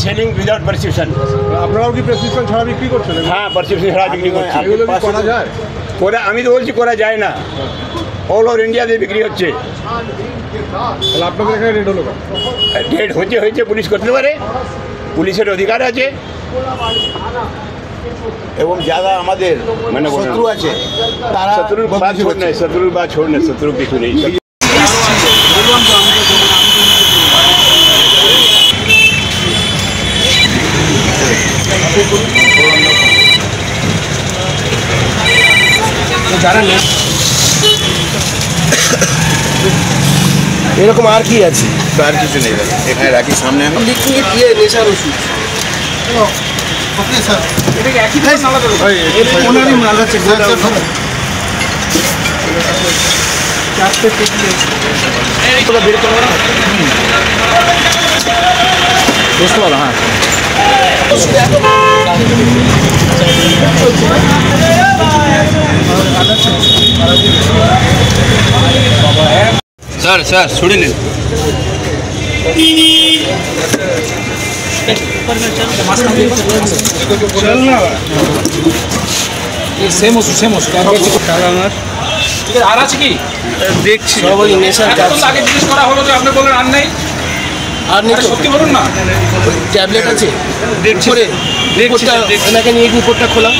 selling without prescription. আপনারাও কি prescription ছাড়া বিক্রি করছেন? হ্যাঁ, prescription ছাড়া বিক্রি করছি। এগুলো কি করা যায়? আমি তো বলছি করা যায় না। অল ওভার ইন্ডিয়াতে বিক্রি হচ্ছে। তাহলে আপনাদের এখানে রেড হলো? রেড হয়েছে, পুলিশ করতে পারে, পুলিশের অধিকার আছে। এবং যারা আমাদের মানে শত্রু আছে তারা শত্রুর বা ছোড় নেই, শত্রু কিছু নেই। এরকম আর কি আছে? আর কিছু নেই, এখানে রাখি সামনে আমি লিকুইড নেশার ওষুধ। ওকে স্যার, এটা কি একই প্রাইস আলাদা? ওনারই মাল আছে। চারটে পেটি এইগুলো বের করো না, বুঝতে পারো? হ্যাঁ, স্যার স্যার ছুড়ে নিন। সেম ওষুধ আর আছে কি দেখছি? সবাই নেশার আগে জিজ্ঞেস করা হলো যে আপনি বলেন আর নেই। আর নেই, সত্যি বলুন না। ট্যাবলেট আছে দেখছি, এনাকে নিয়ে উপরটা খোলা।